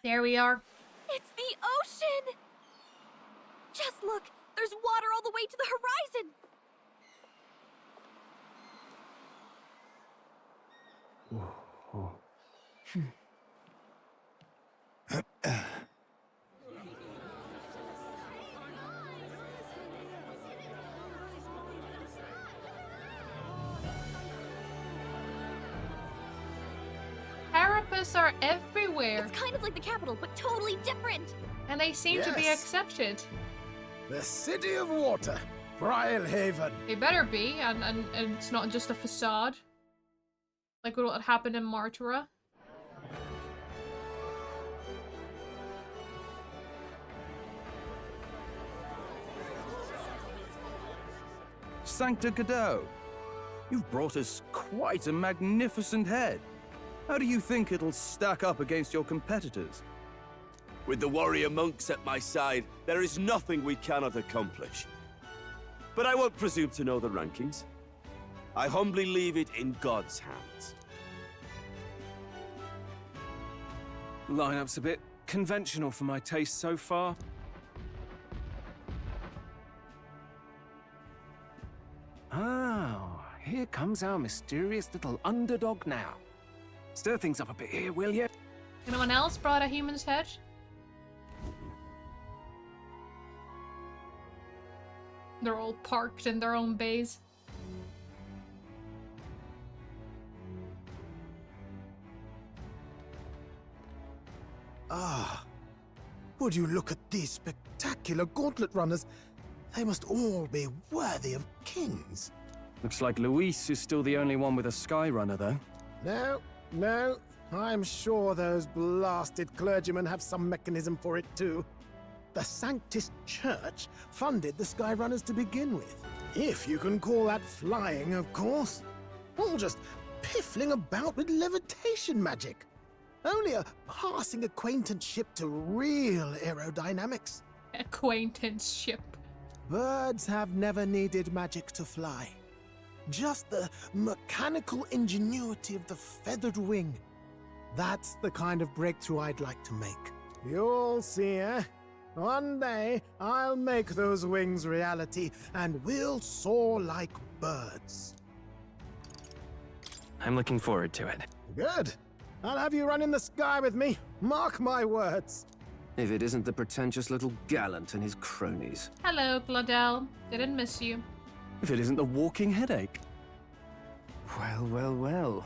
There we are. It's the ocean! Just look! There's water all the way to the horizon! Carapace are everywhere. It's kind of like the capital, but totally different! And they seem to be accepted. The city of water, Brylehaven. They better be, and it's not just a facade. Like what happened in Martura. Sancta Cadeau, you've brought us quite a magnificent head. How do you think it'll stack up against your competitors? With the warrior monks at my side, there is nothing we cannot accomplish. But I won't presume to know the rankings. I humbly leave it in God's hands. Lineup's a bit conventional for my taste so far. Oh, here comes our mysterious little underdog now. Stir things up a bit here, will you? Anyone else brought a human's head? They're all parked in their own bays. Ah, would you look at these spectacular gauntlet runners? They must all be worthy of kings. Looks like Luis is still the only one with a Skyrunner, though. No, I'm sure those blasted clergymen have some mechanism for it too. The Sanctus Church funded the Skyrunners to begin with. If you can call that flying, of course. All just piffling about with levitation magic. Only a passing acquaintanceship to real aerodynamics. Acquaintanceship. Birds have never needed magic to fly. Just the mechanical ingenuity of the feathered wing. That's the kind of breakthrough I'd like to make. You'll see, eh? One day, I'll make those wings reality, and we'll soar like birds. I'm looking forward to it. Good. I'll have you run in the sky with me. Mark my words. If it isn't the pretentious little gallant and his cronies. Hello, Claudel. Didn't miss you. If it isn't the walking headache. Well.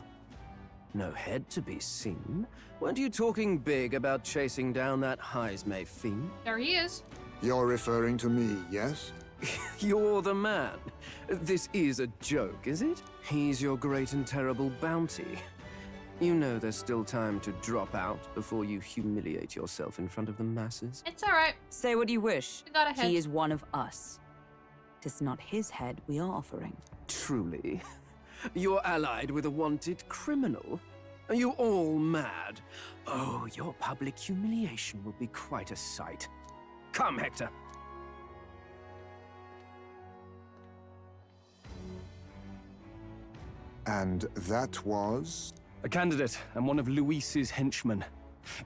No head to be seen. Weren't you talking big about chasing down that Heismay fiend? There he is. You're referring to me, yes? You're the man. This is a joke, is it? He's your great and terrible bounty. You know there's still time to drop out before you humiliate yourself in front of the masses. It's alright. Say what you wish. We got a head. He is one of us. 'Tis not his head we are offering. Truly? You're allied with a wanted criminal? Are you all mad? Oh, your public humiliation will be quite a sight. Come, Hector. And that was? A candidate and one of Luis's henchmen.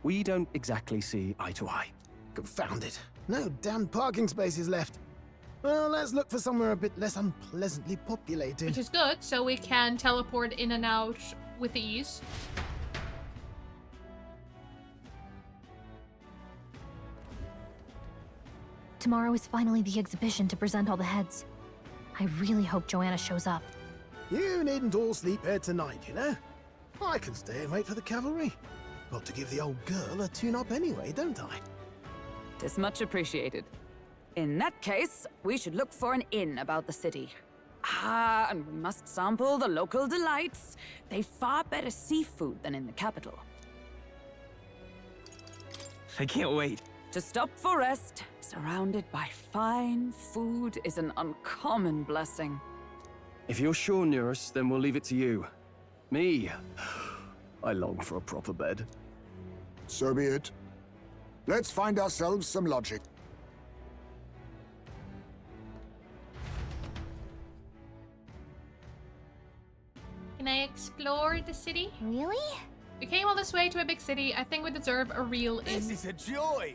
We don't exactly see eye to eye. Confound it. No damn parking spaces left. Well, let's look for somewhere a bit less unpleasantly populated. Which is good, so we can teleport in and out with ease. Tomorrow is finally the exhibition to present all the heads. I really hope Joanna shows up. You needn't all sleep here tonight, you know? I can stay and wait for the cavalry. Got to give the old girl a tune-up anyway, don't I? 'Tis much appreciated. In that case, we should look for an inn about the city. Ah, and we must sample the local delights. They've far better seafood than in the capital. I can't wait. To stop for rest, surrounded by fine food, is an uncommon blessing. If you're sure, Neurus, then we'll leave it to you. Me, I long for a proper bed. So be it. Let's find ourselves some lodging. Can I explore the city? Really? We came all this way to a big city. I think we deserve a real inn. This is a joy!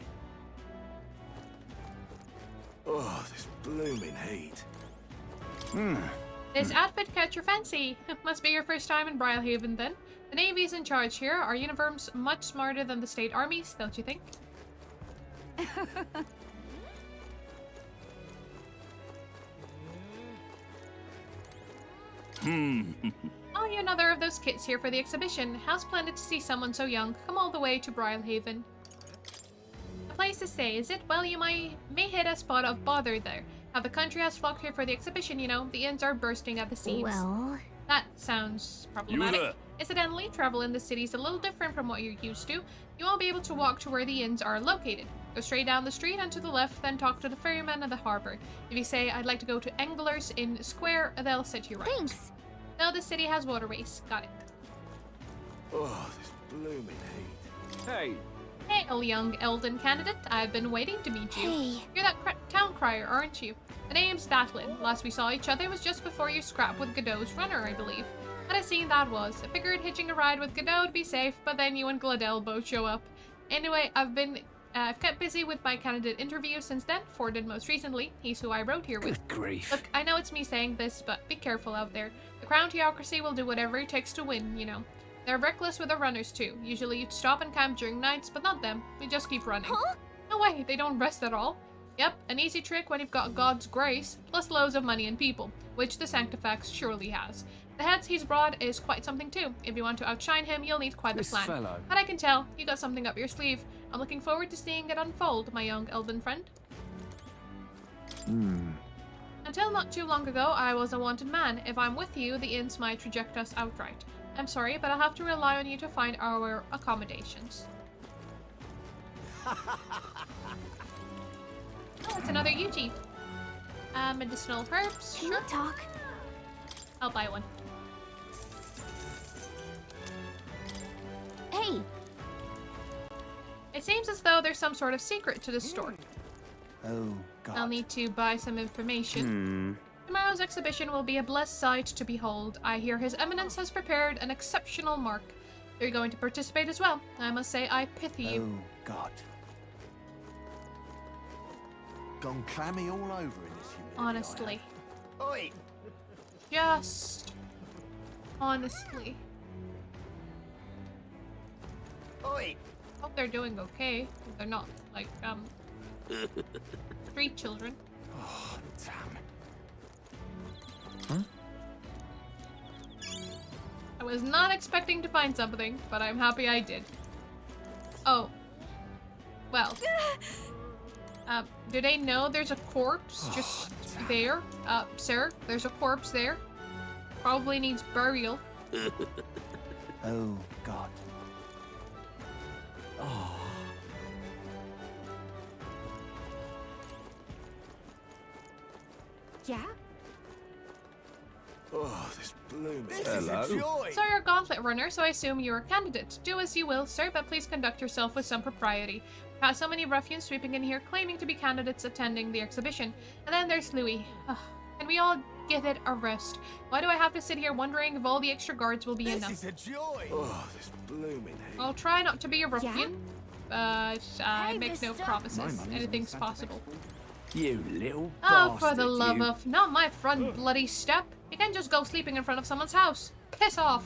Oh, this blooming heat. This outfit catch your fancy. Must be your first time in Brylehaven then. The Navy's in charge here. Our uniforms much smarter than the state armies, don't you think? Oh, you another of those kids here for the exhibition. How splendid to see someone so young come all the way to Brylehaven. A place to stay, is it? Well, you may hit a spot of bother there. How the country has flocked here for the exhibition, you know. The inns are bursting at the seams. Well... That sounds problematic. Incidentally, travel in the city is a little different from what you're used to. You won't be able to walk to where the inns are located. Go straight down the street and to the left, then talk to the ferryman at the harbor. If you say, I'd like to go to Angler's Inn Square, they'll set you right. Thanks. No, the city has waterways. Got it. Oh, this blooming heat. Hey, Hail, young Elden candidate. I've been waiting to meet you. Hey. You're that town crier, aren't you? The name's Batlin. Last we saw each other was just before you scrapped with Godot's runner, I believe. What a scene that was. I figured hitching a ride with Godot would be safe, but then you and Gladel both show up. Anyway, I've kept busy with my candidate interview since then. Ford did most recently. He's who I rode here with. Good grief. Look, I know it's me saying this, but be careful out there. The Crown Theocracy will do whatever it takes to win, you know. They're reckless with their runners too. Usually you'd stop and camp during nights, but not them. We just keep running. Huh? No way, they don't rest at all. Yep, an easy trick when you've got God's grace, plus loads of money and people, which the Sanctifax surely has. The heads he's brought is quite something too. If you want to outshine him, you'll need quite the This plan. fellow. But I can tell, you got something up your sleeve. I'm looking forward to seeing it unfold, my young elven friend. Until not too long ago, I was a wanted man. If I'm with you, the inns might reject us outright. I'm sorry, but I'll have to rely on you to find our accommodations. Oh, it's another Yuji. Medicinal herbs, Can sure. you talk? I'll buy one. Hey, It seems as though there's some sort of secret to this store. Oh, God. I'll need to buy some information. Tomorrow's exhibition will be a blessed sight to behold. I hear His Eminence has prepared an exceptional mark. You're going to participate as well. I must say I pity you. Oh, God. Gone clammy all over in this humidity. Honestly. Oi! Just... honestly. Oi! Hope they're doing okay. They're not, like, street children. Oh, damn. I was not expecting to find something, but I'm happy I did. Oh. Well. Do they know there's a corpse just there? Sir, there's a corpse there. Probably needs burial. Oh, God. yeah? Oh, this blooming. This Hello. is a joy! So you're a gauntlet runner, so I assume you're a candidate. Do as you will, sir, but please conduct yourself with some propriety. We've had so many ruffians sweeping in here claiming to be candidates attending the exhibition. And then there's Louis. Ugh. Can we all give it a rest? Why do I have to sit here wondering if all the extra guards will be This enough? is a joy! Oh, this blooming heat. I'll try not to be a ruffian, but I Hey, make no mister. promises. Anything's possible. You little Oh, for bastard, the love you. of... Not my front bloody step. You can't just go sleeping in front of someone's house. Piss off.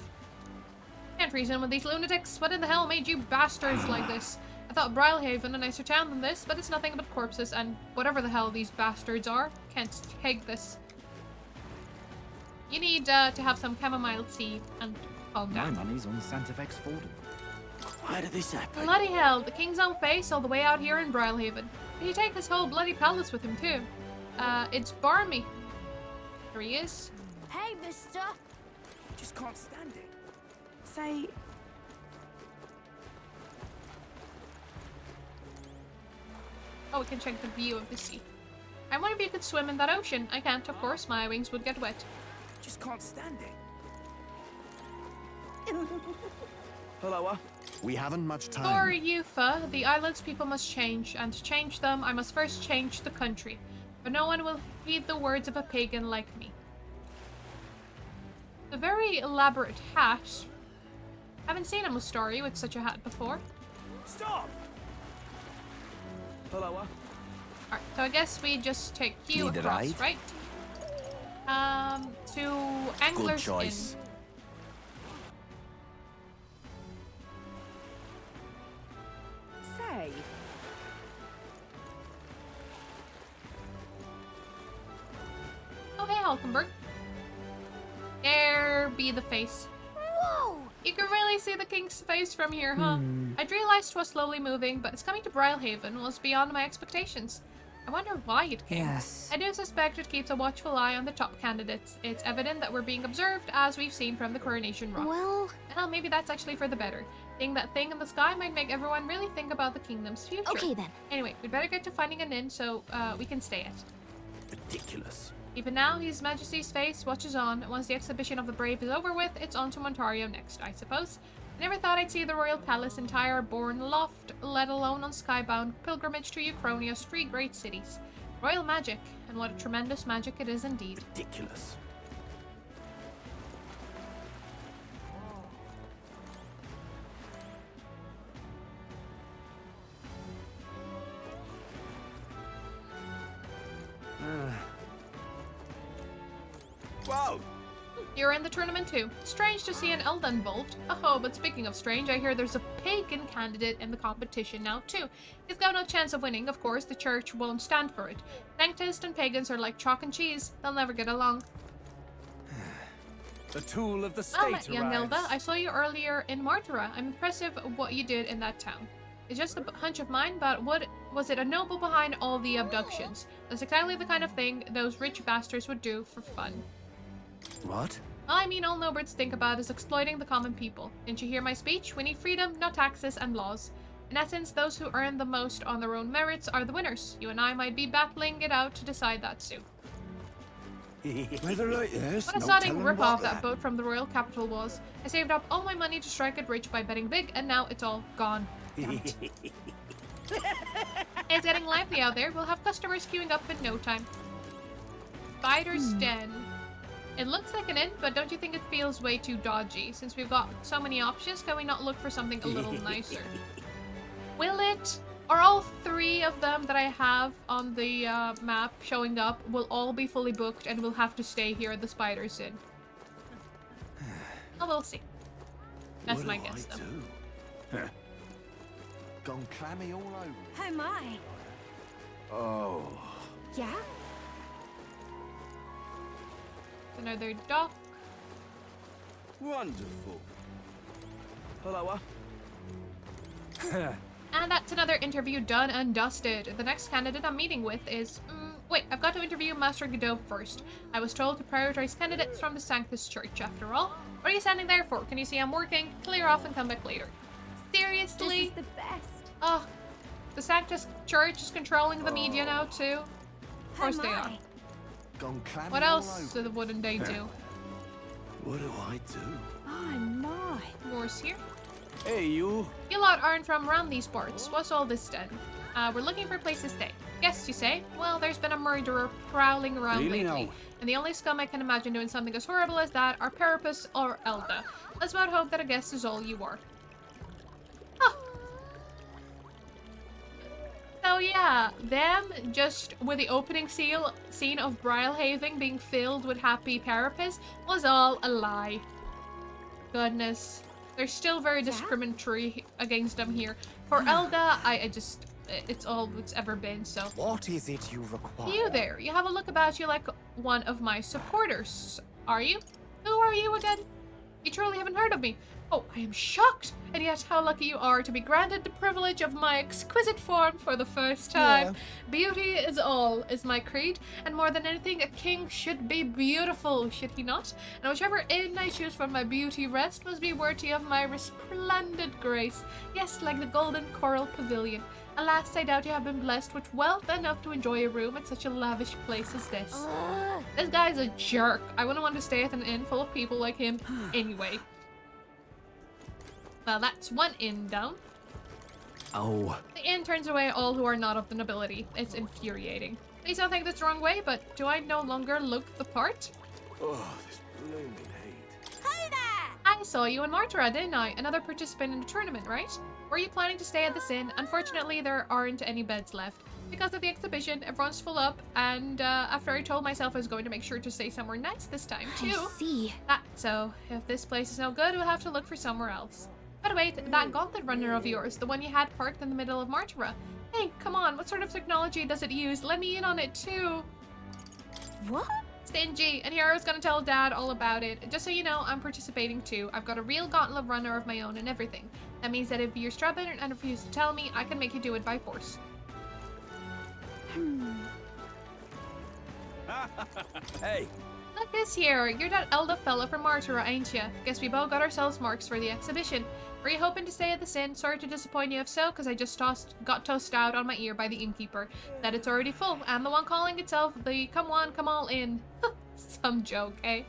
Can't reason with these lunatics. What in the hell made you bastards like this? I thought Brylehaven a nicer town than this, but it's nothing but corpses and whatever the hell these bastards are. Can't take this. You need to have some chamomile tea and calm My down. money's on Santa Fex Fordham. Why did this happen? Bloody hell, the king's own face all the way out here in Brylehaven. Did he take his whole bloody palace with him too? It's Barmy. There he is. Hey, mister! Just can't stand it. Say, Oh, we can check the view of the sea. I wonder if you could swim in that ocean. I can't, of course. My wings would get wet. Just can't stand it. Hello, We haven't much time. For Yufa, the island's people must change, and to change them, I must first change the country. But no one will heed the words of a pagan like me. A very elaborate hat. Haven't seen a Mustari with such a hat before. Stop! Hello. Alright, so I guess we just take you Need a across, ride? right? To Angler's Good choice. Inn. Say, Oh, hey, Hulkenberg. There be the face. Whoa! You can really see the king's face from here, huh? I'd realized 'twas slowly moving, but its coming to Brylehaven was beyond my expectations. I wonder why it came. yes. I do suspect it keeps a watchful eye on the top candidates. It's evident that we're being observed, as we've seen from the Coronation Rock. Well, Well, maybe that's actually for the better. Seeing that thing in the sky might make everyone really think about the kingdom's future. okay then. Anyway, we'd better get to finding an inn so we can stay at. Ridiculous. Even now, His Majesty's face watches on. Once the exhibition of the brave is over with, it's on to Montario next, I suppose. I never thought I'd see the royal palace entire borne aloft, let alone on skybound pilgrimage to Uchronia's 3 great cities. Royal magic, and what a tremendous magic it is indeed. Ridiculous. Wow! You're in the tournament too. Strange to see an Elda involved. Oh, but speaking of strange, I hear there's a pagan candidate in the competition now too. He's got no chance of winning, of course, the church won't stand for it. Sanctists and pagans are like chalk and cheese. They'll never get along. The tool of the Well state met, young arrives. Elda. I saw you earlier in Martara. I'm impressive at what you did in that town. It's just a hunch of mine, but what was it a noble behind all the abductions? That's exactly the kind of thing those rich bastards would do for fun. What? All I mean all nobles think about is exploiting the common people. Didn't you hear my speech? We need freedom, no taxes and laws. In essence, those who earn the most on their own merits are the winners. You and I might be battling it out to decide that soon. Whether like this, What a no sodding telling rip-off what that boat from the royal capital was. I saved up all my money to strike it rich by betting big, and now it's all gone. Damn it. It's getting lively out there. We'll have customers queuing up in no time. Spider's Den. It looks like an inn, but don't you think it feels way too dodgy? Since we've got so many options, can we not look for something a little nicer? Will it? Are all 3 of them that I have on the map showing up will all be fully booked and we'll have to stay here at the Spider's Inn? Oh, we'll see. That's What my do guess, I though. do? Gone clammy all over. Oh my. Oh. Yeah? Another dock. Wonderful. Hello. And that's another interview done and dusted. The next candidate I'm meeting with is... wait, I've got to interview Master Godot first. I was told to prioritize candidates from the Sanctus Church, after all. What are you standing there for? Can you see I'm working? Clear off and come back later. Seriously? This is the best. Oh, the Sanctus Church is controlling the media now, too. Of course they are. Gone clammy What all else over. wouldn't they do? What do I do? Oh my. Wars here. Hey, you. You lot aren't from around these parts. What's all this then? We're looking for a place to stay. Guests, you say? Well, there's been a murderer prowling around Really lately. now? And the only scum I can imagine doing something as horrible as that are Peripus or Elda. Let's about hope that a guest is all you are. Oh. So yeah, them just with the opening scene of Brylehaven being filled with happy Peripus was all a lie. Goodness. They're still very discriminatory against them here. For Elda, I just... It's all it's ever been, so... What is it you require? You there, you have a look about you like one of my supporters, are you? Who are you again? You truly haven't heard of me. Oh, I am shocked, and yet how lucky you are to be granted the privilege of my exquisite form for the first time. Beauty is all, is my creed, and more than anything, a king should be beautiful, should he not? And whichever inn I choose for my beauty rest must be worthy of my resplendent grace. Yes, like the golden coral pavilion. Alas, I doubt you have been blessed with wealth enough to enjoy a room at such a lavish place as this. This guy's a jerk. I wouldn't want to stay at an inn full of people like him anyway. Well, that's one inn down. Oh. The inn turns away all who are not of the nobility. It's infuriating. Please don't think this the wrong way, but do I no longer look the part? Oh, this blooming heat. Hi there! I saw you in Martara, didn't I? Another participant in the tournament, right? Were you planning to stay at this inn? Unfortunately, there aren't any beds left. Because of the exhibition, everyone's full up, and after I told myself I was going to make sure to stay somewhere nice this time, too. I see. So, if this place is no good, we'll have to look for somewhere else. By the way, that gauntlet runner of yours, the one you had parked in the middle of Martara. Hey, come on, what sort of technology does it use? Let me in on it, too. What? Stingy, and here I was gonna tell Dad all about it. Just so you know, I'm participating too. I've got a real gauntlet runner of my own and everything. That means that if you're stubborn and refuse to tell me, I can make you do it by force. Hey, Look this here, you're that elder fella from Martara, ain't ya? Guess we both got ourselves marks for the exhibition. Were you hoping to stay at the inn? Sorry to disappoint you if so, because I just got tossed out on my ear by the innkeeper. That it's already full. I'm the one calling itself the come on, come all in. Some joke, eh?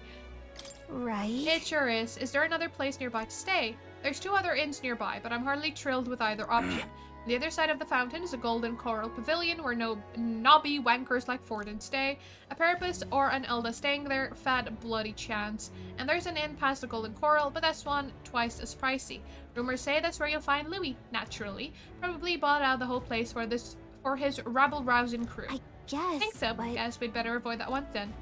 Right. It sure is. Is there another place nearby to stay? There's 2 other inns nearby, but I'm hardly thrilled with either option. On the other side of the fountain is a golden coral pavilion where no knobby wankers like Forden stay. A Parapus or an Elda staying there, fat bloody chance. And there's an inn past the golden coral, but that's one twice as pricey. Rumors say that's where you'll find Louis, naturally. Probably bought out the whole place for his rabble-rousing crew. I guess. Think so, but guess we'd better avoid that one then.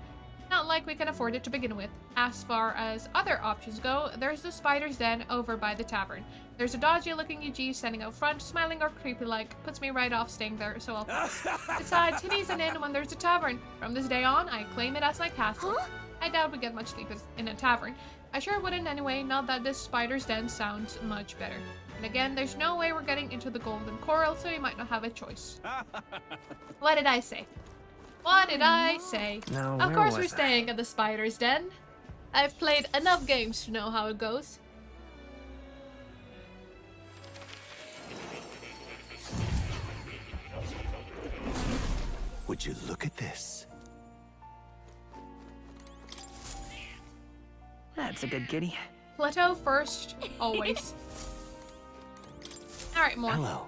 Not like we can afford it to begin with. As far as other options go, there's the spider's den over by the tavern. There's a dodgy-looking UG standing out front, smiling or creepy-like. Puts me right off staying there, so I'll pass. Besides, it is an inn when there's a tavern. From this day on, I claim it as my castle. Huh? I doubt we get much sleep in a tavern. I sure wouldn't anyway, not that this spider's den sounds much better. And again, there's no way we're getting into the golden coral, so we might not have a choice. What did I say? What did I say? Now, Of where course was we're I? staying at the spider's den. I've played enough games to know how it goes. Would you look at this? That's a good kitty. Plateau first, always. Alright, more. Hello.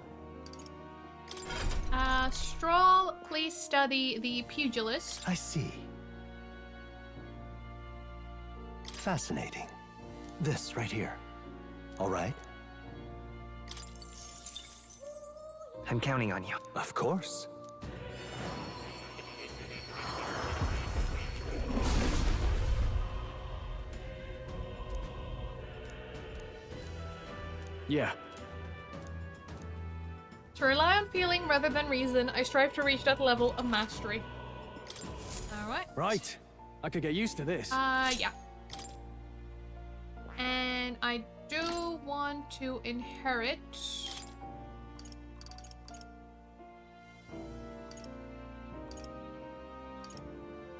Stroll, please study the pugilist. I see. Fascinating. This right here. All right? I'm counting on you. Of course. Yeah. To rely on feeling rather than reason, I strive to reach that level of mastery. Alright. Right. I could get used to this. Yeah. And I do want to inherit...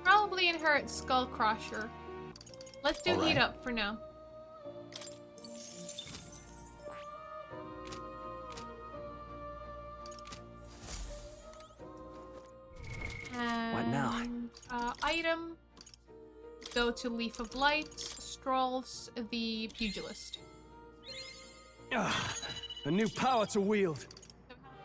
Probably inherit Skullcrusher. Let's do Alright. Heat Up for now. What now? And, item. Go to Leaf of Light. Strolls the Pugilist. A new power to wield.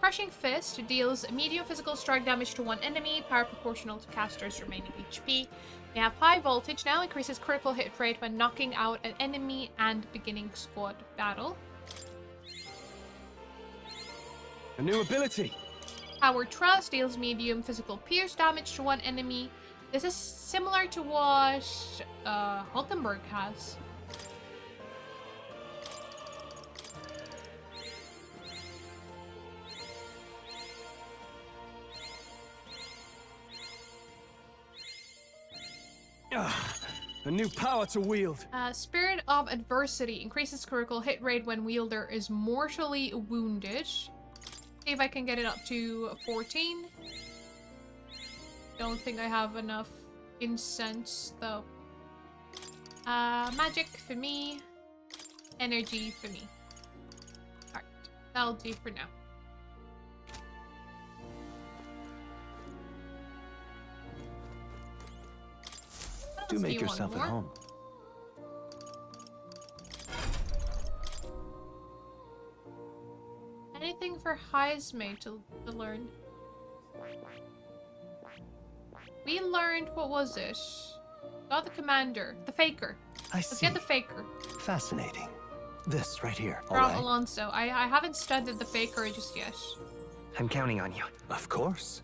Crushing Fist deals medium physical strike damage to one enemy, power proportional to caster's remaining HP. They have high voltage, now increases critical hit rate when knocking out an enemy and beginning squad battle. A new ability. Power Trust deals medium physical pierce damage to one enemy. This is similar to what Hulkenberg has. A new power to wield. Spirit of Adversity increases critical hit rate when wielder is mortally wounded. See if I can get it up to 14. Don't think I have enough incense though. Magic for me. Energy for me. Alright, that'll do for now. What Do else make you want, yourself at more? home. Anything for Heisme to learn? We learned, what was it? Got the commander. The faker. I Let's see. get the faker. Fascinating. This right here. All From right. Alonso. I haven't studied the faker just yet. I'm counting on you. Of course.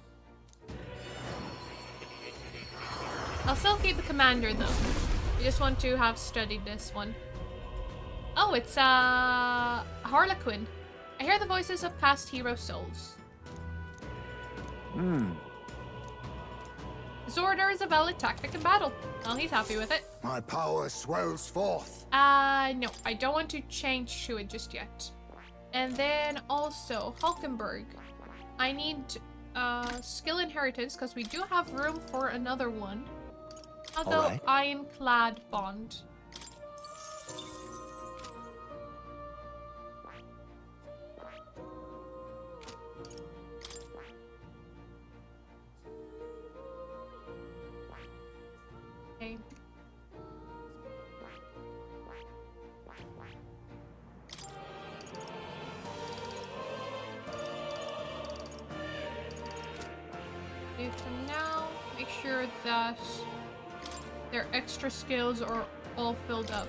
I'll still keep the commander though. I just want to have studied this one. Oh, it's Harlequin. I hear the voices of past hero souls. Zordar is a valid tactic in battle. Well, he's happy with it. My power swells forth. No, I don't want to change to it just yet. And then also, Hulkenberg. I need skill inheritance because we do have room for another one. Although Alright. Ironclad Bond. Okay. Do for now, make sure that their extra skills are all filled up.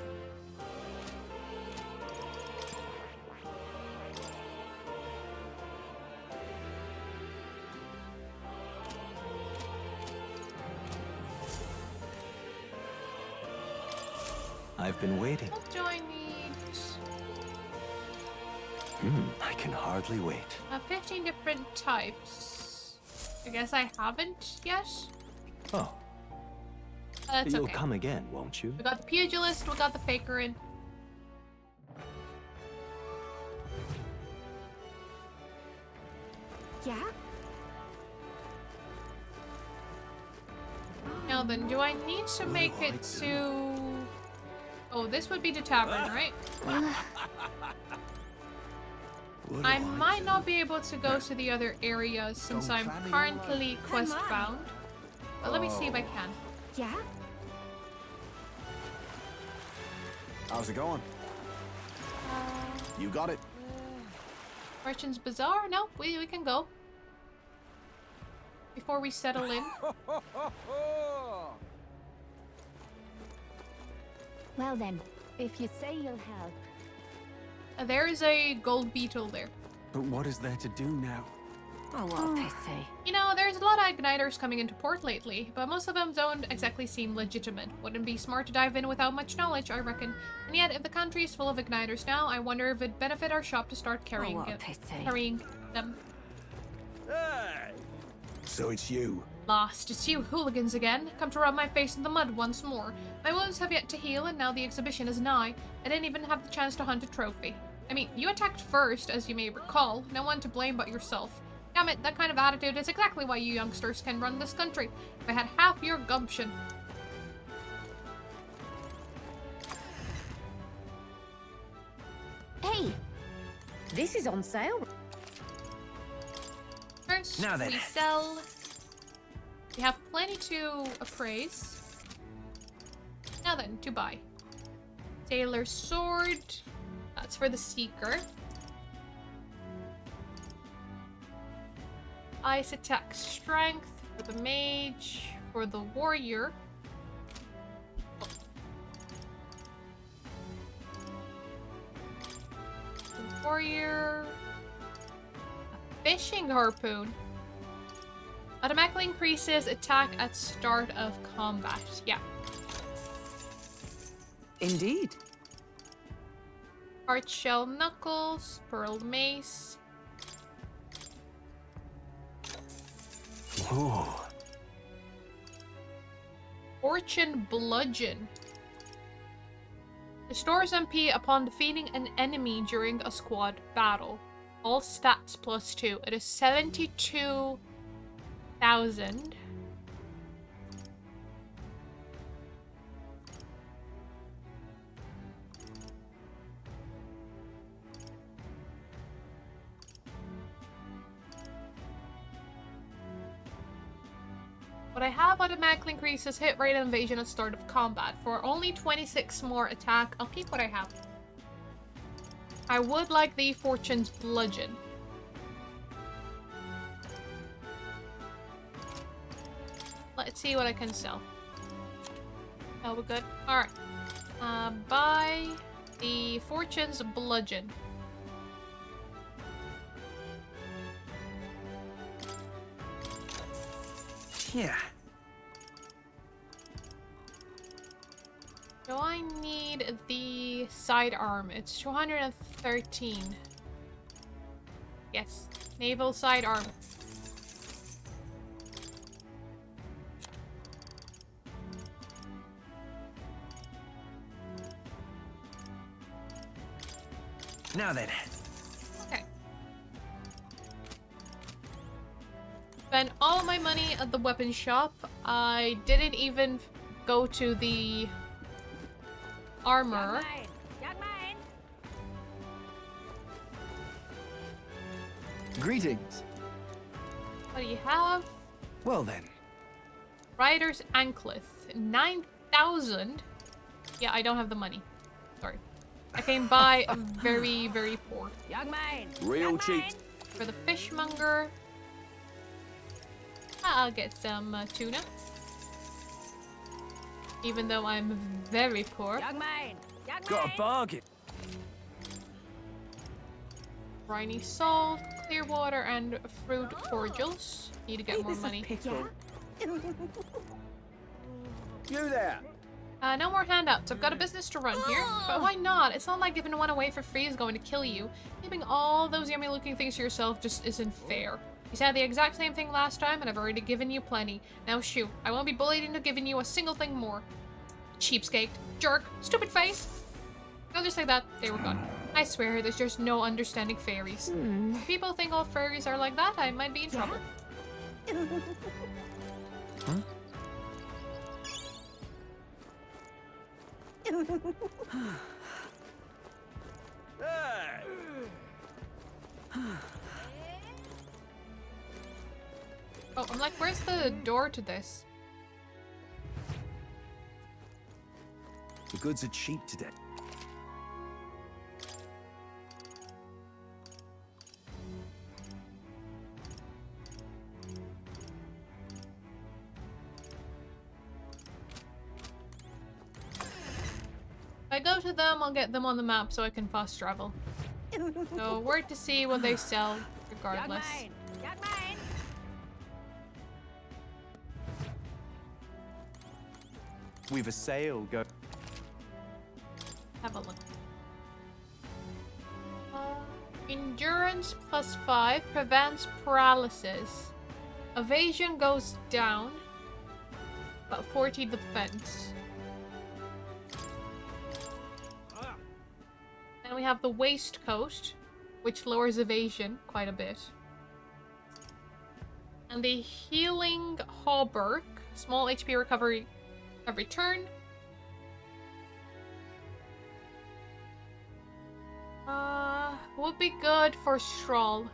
I've been waiting. What do I need? I can hardly wait. 15 different types. I guess I haven't yet. Oh, That's you'll okay. come again, won't you? We got the pugilist, we got the faker in. Yeah? Now then, do I need to make it to... Oh, this would be the tavern, right? I might not be able to go to the other areas since I'm currently quest bound. But let me see if I can. Yeah? How's it going? You got it. Merchant's Bazaar? No, we can go. Before we settle in. Well then, if you say you'll help. There is a gold beetle there. But what is there to do now? Oh, what a pity. You know, there's a lot of igniters coming into port lately, but most of them don't exactly seem legitimate. Wouldn't be smart to dive in without much knowledge, I reckon. And yet, if the country is full of igniters now, I wonder if it'd benefit our shop to start carrying, what a pity. carrying them. Hey! So it's you. Lost. It's you hooligans again. Come to rub my face in the mud once more. My wounds have yet to heal, and now the exhibition is nigh. I didn't even have the chance to hunt a trophy. I mean, you attacked first, as you may recall. No one to blame but yourself. Damn it, that kind of attitude is exactly why you youngsters can run this country. If I had half your gumption. Hey! This is on sale. First, Now then. we sell. We have plenty to appraise. Now then, to buy. Tailor's sword. That's for the seeker. Ice attack strength for the mage. For the warrior. The warrior. A fishing harpoon. Automatically increases attack at start of combat. Yeah. Indeed. Heart shell knuckles, pearl mace. Ooh. Fortune bludgeon. Restores MP upon defeating an enemy during a squad battle. All stats +2. It is 72,000. What I have automatically increases hit rate and evasion at start of combat. For only 26 more attack, I'll keep what I have. I would like the Fortune's Bludgeon. Let's see what I can sell. Oh, we're good. Alright. Buy the Fortune's Bludgeon. Yeah. Do I need the sidearm? It's 213. Yes. Naval sidearm. Now then. Okay. Spent all my money at the weapon shop. I didn't even go to the armor. Greetings. What do you have? Well then. Rider's Anklet. 9,000. Yeah, I don't have the money. Sorry. I can buy a very, very poor. Real cheap. For the fishmonger, I'll get some tuna. Even though I'm very poor. Got a bargain. Briny salt, clear water, and fruit cordials. Need to get more money. You there? No more handouts. I've got a business to run here. But why not? It's not like giving one away for free is going to kill you. Keeping all those yummy looking things to yourself just isn't fair. You said the exact same thing last time and I've already given you plenty. Now shoot, I won't be bullied into giving you a single thing more. Cheapskate. Jerk. Stupid face. I'll just like that. They were gone. I swear, there's just no understanding fairies. If people think all fairies are like that, I might be in trouble. Huh? Oh, I'm like, where's the door to this? The goods are cheap today. If I go to them, I'll get them on the map so I can fast travel. So, word to see what they sell, regardless. We've a sale go. Have a look. Endurance +5 prevents paralysis. Evasion goes down, but 40 defense. Then we have the waistcoat, which lowers evasion quite a bit. And the healing hauberk, small HP recovery every turn. Would be good for Stroll.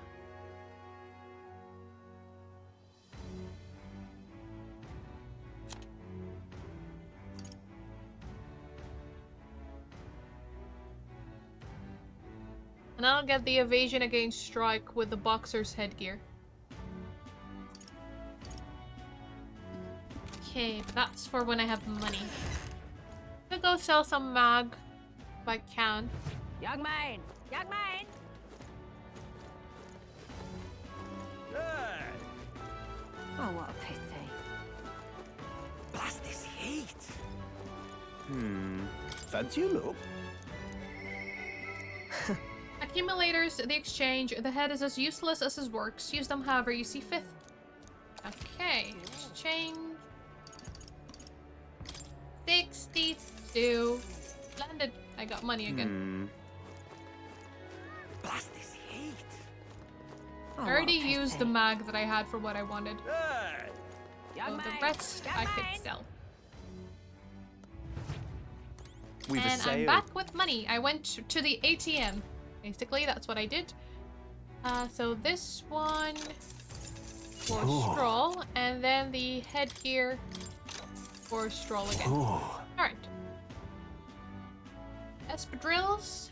And I'll get the evasion against strike with the boxer's headgear. Okay, but that's for when I have money. I'm gonna go sell some mag if I can. Young man! Young man! Oh, what a pity. Blast this heat. Fancy a look? Accumulators, the exchange. The head is as useless as his works. Use them however you see fit. Okay, exchange. 62. Landed. I got money again. Blast this heat. I already used the mag that I had for what I wanted. So the rest I could sell. We've a And I'm sale. back with money. I went to the ATM. Basically, that's what I did. So this one for Stroll, and then the headgear for Stroll again. Alright. Espadrilles.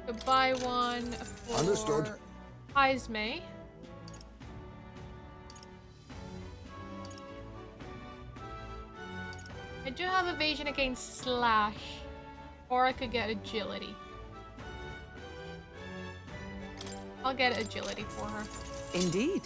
Could buy one for Understood. Ismay. I do have evasion against slash, or I could get agility. I'll get agility for her. Indeed.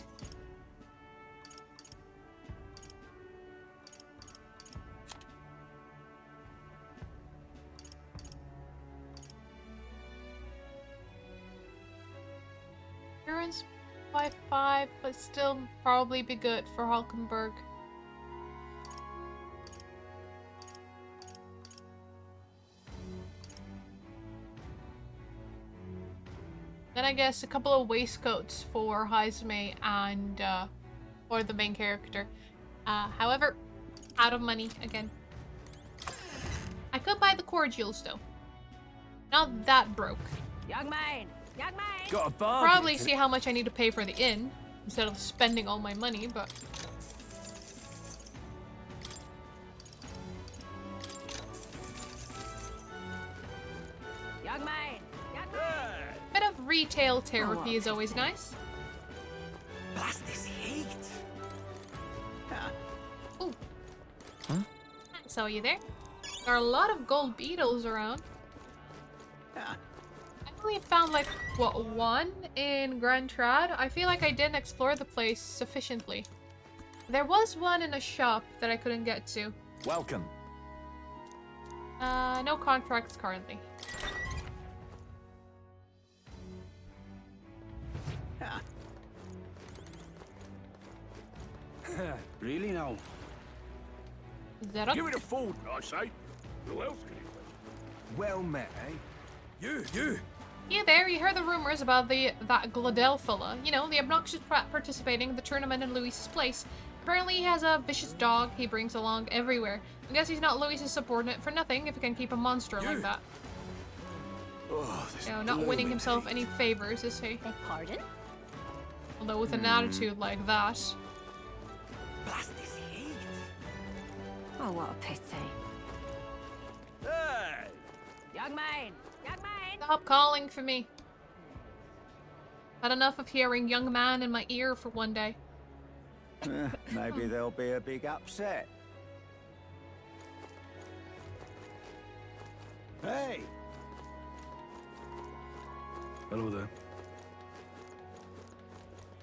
Endurance by 5, but still probably be good for Hulkenberg. Then I guess a couple of waistcoats for Haizumi and for the main character. However, out of money again. I could buy the cordials though. Not that broke. Young man! Young man! Got a bargain. Probably see how much I need to pay for the inn instead of spending all my money, but Young man! Young man! bit of retail therapy is always nice. Blast this heat. Ooh. So you there? There are a lot of gold beetles around. I only found like, what, 1 in Grand Trad? I feel like I didn't explore the place sufficiently. There was one in a shop that I couldn't get to. Welcome. No contracts currently. Really now? Is that Give it a fold, I say. Who else can it be? Well met, eh? You! You there, you heard the rumors about that Gladel fella. You know, the obnoxious brat participating in the tournament in Luis's place. Apparently he has a vicious dog he brings along everywhere. I guess he's not Luis's subordinate for nothing if he can keep a monster like that. Oh, You know, not winning himself any favors, is he? Beg pardon? Although with an attitude like that. Blast this heat. Oh, what a pity. Hey! Young man! Young man! Stop calling for me. Had enough of hearing young man in my ear for one day. Maybe there'll be a big upset. Hey! Hello there.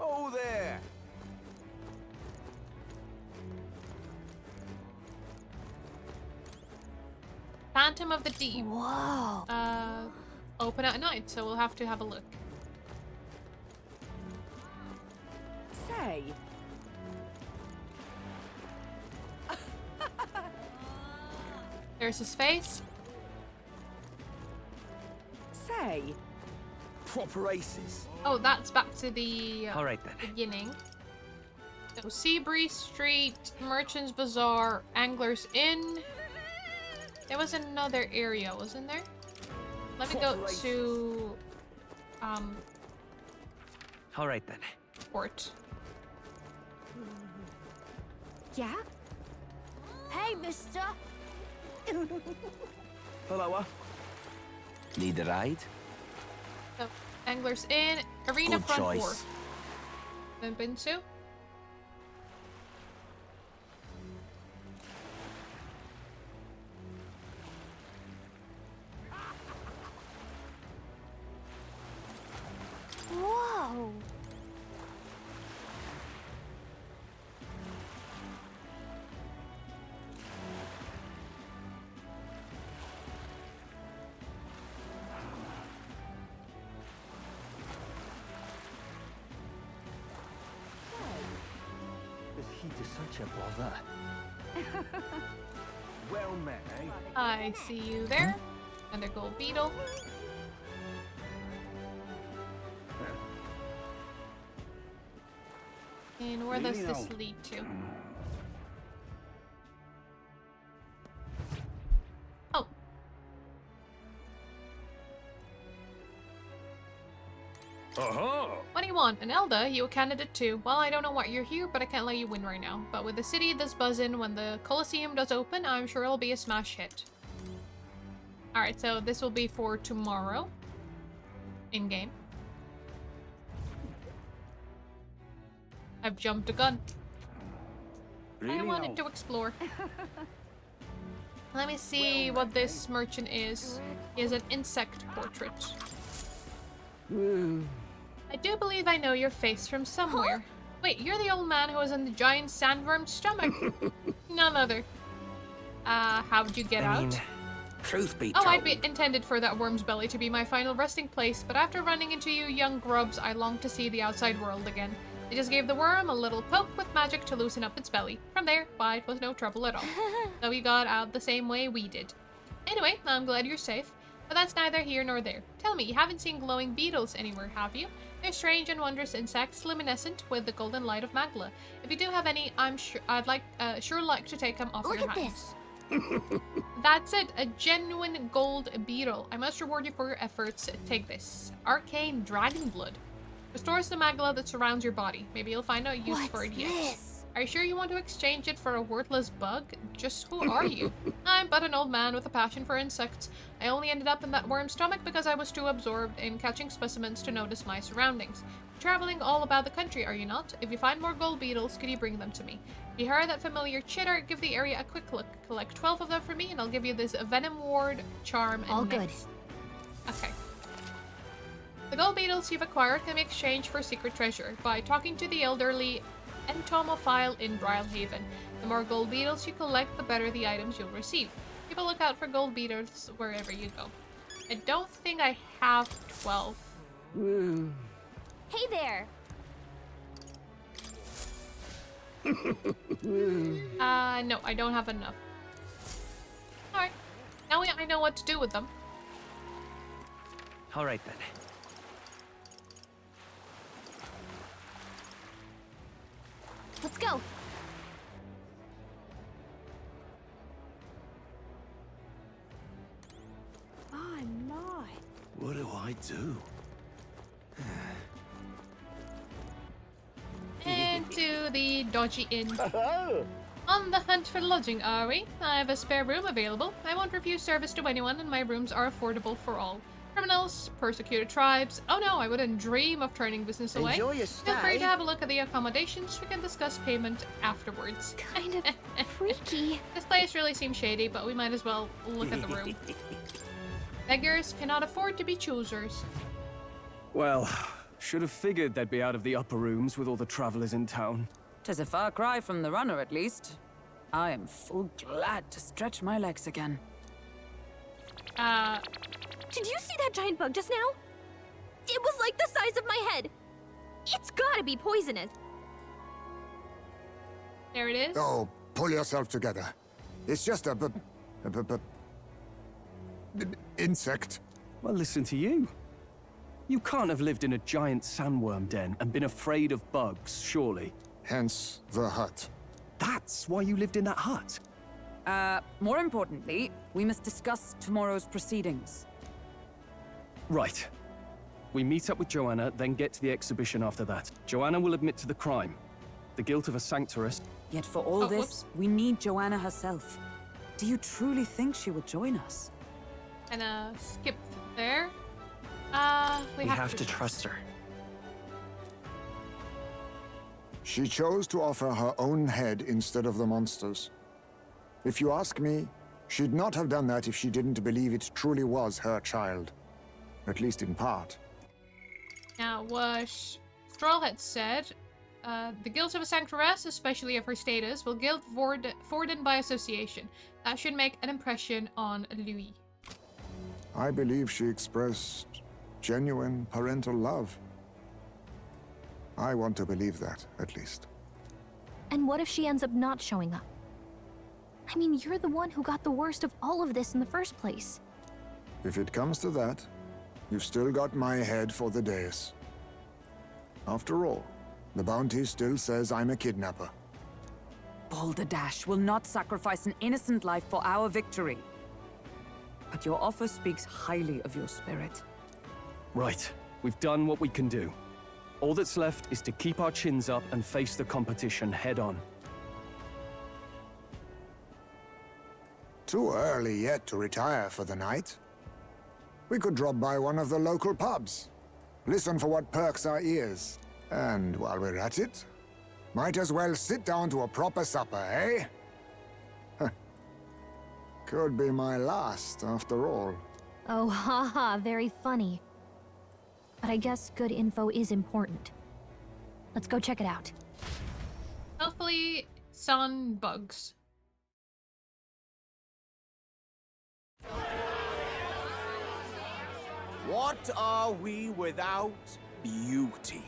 Oh there! Phantom of the Deep. Whoa. Open at night, so we'll have to have a look. Say! There's his face. Say! Proper aces. Oh, that's back to the All right then. beginning. So, Seabree Street, Merchant's Bazaar, Angler's Inn. There was another area, wasn't there? Let me go to All right then. port. Yeah? Hey, mister. Hello, Need a ride? So, Angler's Inn, Arena Good Front choice. Wharf. Haven't been to. Whoa. This heat is such a bother. Well met, eh? I see you there. Another gold beetle. And where does Really this now? lead to? Oh. Uh-huh! What do you want? An Elder? You a candidate too? Well, I don't know what you're here, but I can't let you win right now. But with the city this buzzing, when the Colosseum does open, I'm sure it'll be a smash hit. Alright, so this will be for tomorrow. In-game. I've jumped a gun. I Really wanted now? to explore. Let me see what this merchant is. He has an insect portrait. I do believe I know your face from somewhere. Wait, you're the old man who was in the giant sandworm's stomach. None other. How'd you get out? Truth be Oh, told. I'd be intended for that worm's belly to be my final resting place, but after running into you young grubs, I longed to see the outside world again. I just gave the worm a little poke with magic to loosen up its belly. From there, why, it was no trouble at all. So he got out the same way we did. Anyway, I'm glad you're safe, but that's neither here nor there. Tell me, you haven't seen glowing beetles anywhere, have you? They're strange and wondrous insects, luminescent with the golden light of Magla. If you do have any, I'm sure I'd sure like to take them off your hands. That's it, a genuine gold beetle. I must reward you for your efforts. Take this. Arcane dragon blood. Restores the magla that surrounds your body. Maybe you'll find a use for it yet. Are you sure you want to exchange it for a worthless bug? Just who are you? I'm but an old man with a passion for insects. I only ended up in that worm's stomach because I was too absorbed in catching specimens to notice my surroundings. You're traveling all about the country, are you not? If you find more gold beetles, could you bring them to me? If you heard that familiar chitter, give the area a quick look. Collect 12 of them for me, and I'll give you this venom ward, charm, and all good. Okay. The gold beetles you've acquired can be exchanged for secret treasure by talking to the elderly entomophile in Brylehaven. The more gold beetles you collect, the better the items you'll receive. Keep a lookout for gold beetles wherever you go. I don't think I have 12. Hey there! No, I don't have enough. Alright. Now I know what to do with them. All right then. Let's go! My, my. What do I do? Into the dodgy inn. On the hunt for lodging, are we? I have a spare room available. I won't refuse service to anyone, and my rooms are affordable for all. Criminals, persecuted tribes. Oh no, I wouldn't dream of turning business away. Enjoy your Feel free to have a look at the accommodations. We can discuss payment afterwards. Kind of freaky. This place really seems shady, but we might as well look at the room. Beggars cannot afford to be choosers. Well, should have figured they'd be out of the upper rooms with all the travelers in town. 'Tis a far cry from the runner, at least. I am full glad to stretch my legs again. Did you see that giant bug just now? It was like the size of my head. It's gotta be poisonous. There it is. Oh, pull yourself together. It's just a insect. Well, listen to you. You can't have lived in a giant sandworm den and been afraid of bugs, surely. Hence the hut. That's why you lived in that hut? More importantly, we must discuss tomorrow's proceedings. Right. We meet up with Joanna, then get to the exhibition after that. Joanna will admit to the crime. The guilt of a sanctoress. Yet for all Oh, this, whoops. we need Joanna herself. Do you truly think she would join us? And skip there. We have to trust her. She chose to offer her own head instead of the monster's. If you ask me, she'd not have done that if she didn't believe it truly was her child. At least in part. Now, what Stroll had said, the guilt of a sanctoress, especially of her status, will guilt Vorden by association. That should make an impression on Louis. I believe she expressed genuine parental love. I want to believe that, at least. And what if she ends up not showing up? I mean, you're the one who got the worst of all of this in the first place. If it comes to that, you've still got my head for the dais. After all, the bounty still says I'm a kidnapper. Balderdash will not sacrifice an innocent life for our victory. But your offer speaks highly of your spirit. Right. We've done what we can do. All that's left is to keep our chins up and face the competition head on. Too early yet to retire for the night. We could drop by one of the local pubs. Listen for what perks our ears. And while we're at it, might as well sit down to a proper supper, eh? Could be my last, after all. Oh, haha, very funny. But I guess good info is important. Let's go check it out. Hopefully, sun bugs. What are we without beauty?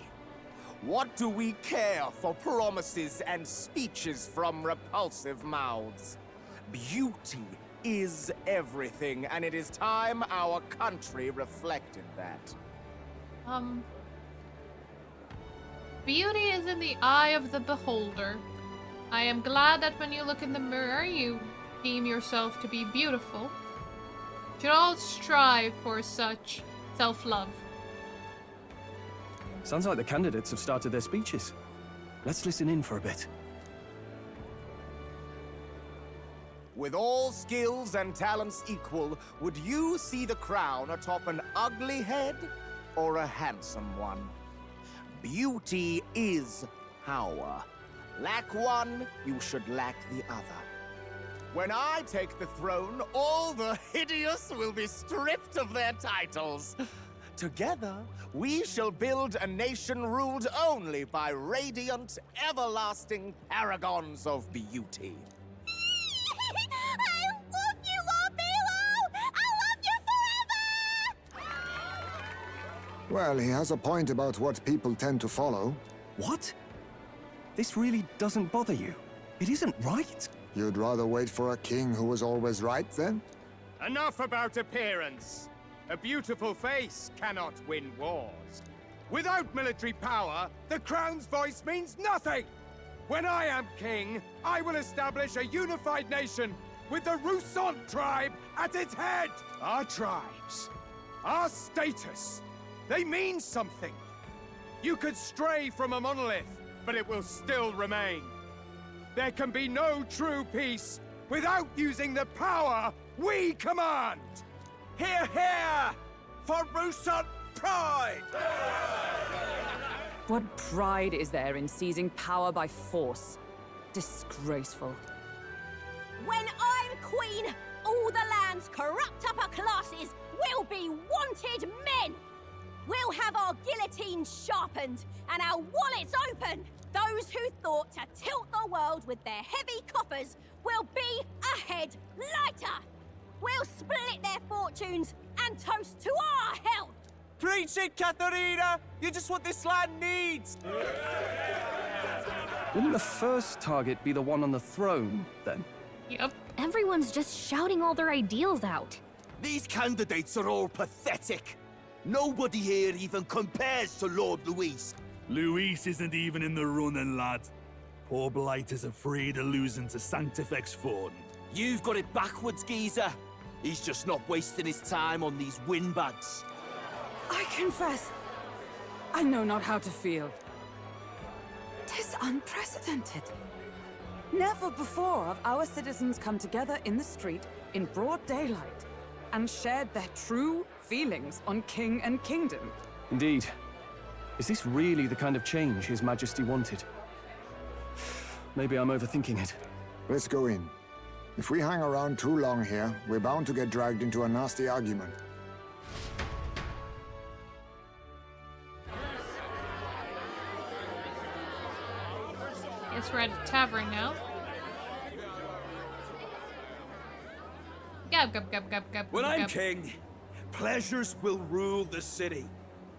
What do we care for promises and speeches from repulsive mouths? Beauty is everything, and it is time our country reflected that. Beauty is in the eye of the beholder. I am glad that when you look in the mirror, you deem yourself to be beautiful. You should all strive for such self-love. Sounds like the candidates have started their speeches. Let's listen in for a bit. With all skills and talents equal, would you see the crown atop an ugly head or a handsome one? Beauty is power. Lack one, you should lack the other. When I take the throne, all the hideous will be stripped of their titles. Together, we shall build a nation ruled only by radiant, everlasting paragons of beauty. I love you, Lord Milo! I love you forever! Well, he has a point about what people tend to follow. What? This really doesn't bother you? It isn't right? You'd rather wait for a king who was always right, then? Enough about appearance. A beautiful face cannot win wars. Without military power, the crown's voice means nothing! When I am king, I will establish a unified nation with the Rousant tribe at its head! Our tribes, our status, they mean something. You could stray from a monolith, but it will still remain. There can be no true peace without using the power we command! Hear, hear! For Rousant pride! What pride is there in seizing power by force? Disgraceful. When I'm queen, all the land's corrupt upper classes will be wanted men! We'll have our guillotines sharpened and our wallets open! Those who thought to tilt the world with their heavy coffers will be a head lighter! We'll split their fortunes and toast to our health! Preach it, Katharina! You're just what this land needs! Wouldn't the first target be the one on the throne, then? Yep. Everyone's just shouting all their ideals out. These candidates are all pathetic. Nobody here even compares to Lord Luis. Luis isn't even in the running, lad. Poor Blight is afraid of losing to Sanctifex Fawn. You've got it backwards, geezer. He's just not wasting his time on these windbags. I confess, I know not how to feel. 'Tis unprecedented. Never before have our citizens come together in the street in broad daylight and shared their true feelings on king and kingdom. Indeed. Is this really the kind of change His Majesty wanted? Maybe I'm overthinking it. Let's go in. If we hang around too long here, we're bound to get dragged into a nasty argument. Guess we're at a tavern now. Gab, gab, gab, gab, gab, When I'm gab. king, pleasures will rule the city.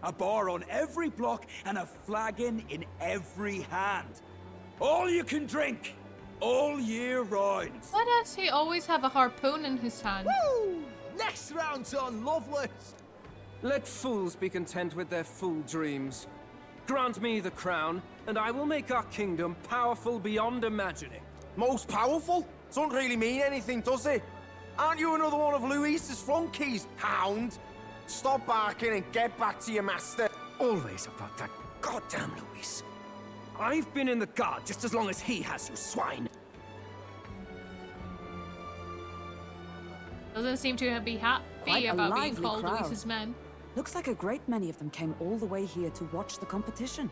A bar on every block and a flagon in every hand. All you can drink, all year round. Why does he always have a harpoon in his hand? Woo! Next round's on Loveless! Let fools be content with their fool dreams. Grant me the crown, and I will make our kingdom powerful beyond imagining. Most powerful? Doesn't really mean anything, does it? Aren't you another one of Luis's flunkies, hound? Stop barking and get back to your master. Always about that goddamn Luis. I've been in the guard just as long as he has, you swine. Doesn't seem to be happy Quite a about being lively called crowd. Luis's men. Looks like a great many of them came all the way here to watch the competition.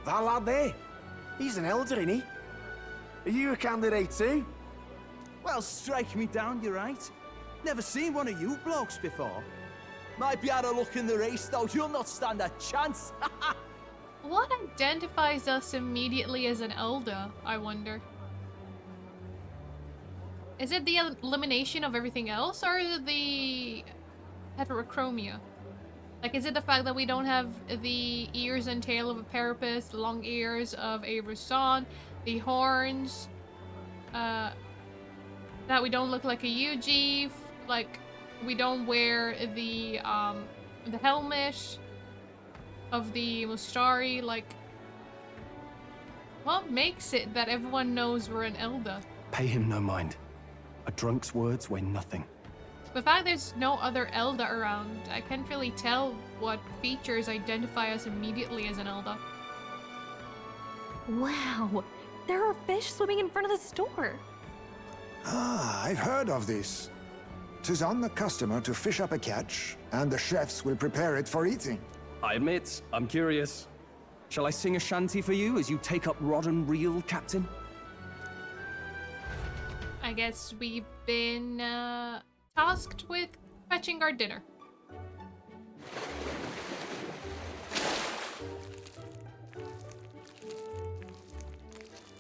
That lad there, he's an elder, isn't he? Are you a candidate too? Well, strike me down, you're right. Never seen one of you blokes before. Might be out of luck in the race, though. You'll not stand a chance. What identifies us immediately as an elder, I wonder? Is it the elimination of everything else, or is it the heterochromia? Like, is it the fact that we don't have the ears and tail of a Parapus, the long ears of a Rusan, the horns, that we don't look like a Yuji, like, we don't wear the helmet of the Mustari, like, what makes it that everyone knows we're an elder? Pay him no mind. A drunk's words weigh nothing. The fact there's no other Elder around, I can't really tell what features identify us immediately as an Elder. Wow, there are fish swimming in front of the store. Ah, I've heard of this. 'Tis on the customer to fish up a catch, and the chefs will prepare it for eating. I admit, I'm curious. Shall I sing a shanty for you as you take up rod and reel, Captain? I guess we've been tasked with fetching our dinner.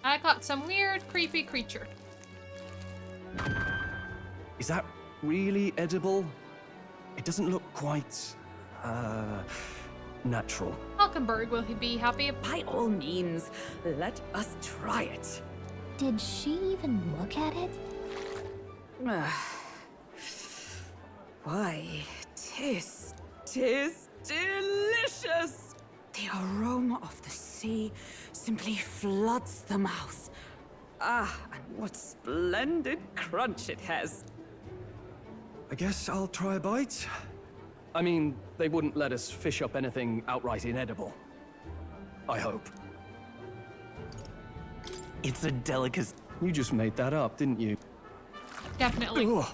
I caught some weird, creepy creature. Is that really edible? It doesn't look quite, natural. Hulkenberg will be happy. By all means, let us try it. Did she even look at it? Why, tis delicious! The aroma of the sea simply floods the mouth. Ah, and what splendid crunch it has. I guess I'll try a bite. I mean, they wouldn't let us fish up anything outright inedible. I hope. It's a delicacy. You just made that up, didn't you? Definitely. Ugh.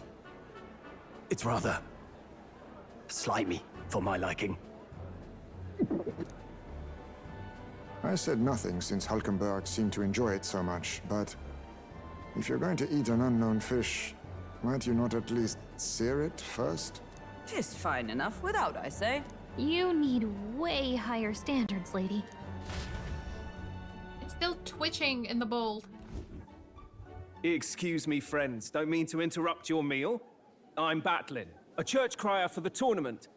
It's rather slimy for my liking. I said nothing since Hulkenberg seemed to enjoy it so much, but if you're going to eat an unknown fish, might you not at least sear it first? 'Tis fine enough without, I say. You need way higher standards, lady. It's still twitching in the bowl. Excuse me, friends. Don't mean to interrupt your meal. I'm Batlin, a church crier for the tournament.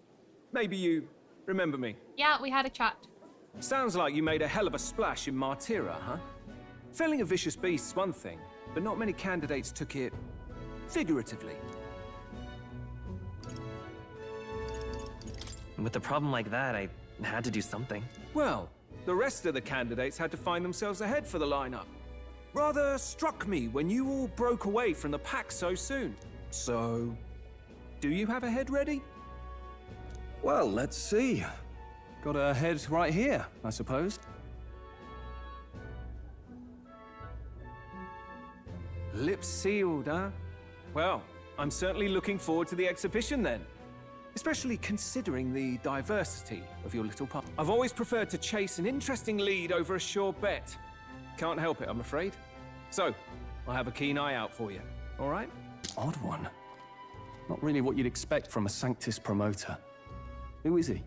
Maybe you remember me. Yeah, we had a chat. Sounds like you made a hell of a splash in Martira, huh? Felling a vicious beast's one thing, but not many candidates took it figuratively. With a problem like that, I had to do something. Well, the rest of the candidates had to find themselves ahead for the lineup. Rather struck me when you all broke away from the pack so soon. So, do you have a head ready? Well, let's see. Got a head right here, I suppose. Lips sealed, huh? Well, I'm certainly looking forward to the exhibition then. Especially considering the diversity of your little part. I've always preferred to chase an interesting lead over a sure bet. Can't help it, I'm afraid. So, I'll have a keen eye out for you, all right? Odd one. Not really what you'd expect from a Sanctus promoter. Who is he?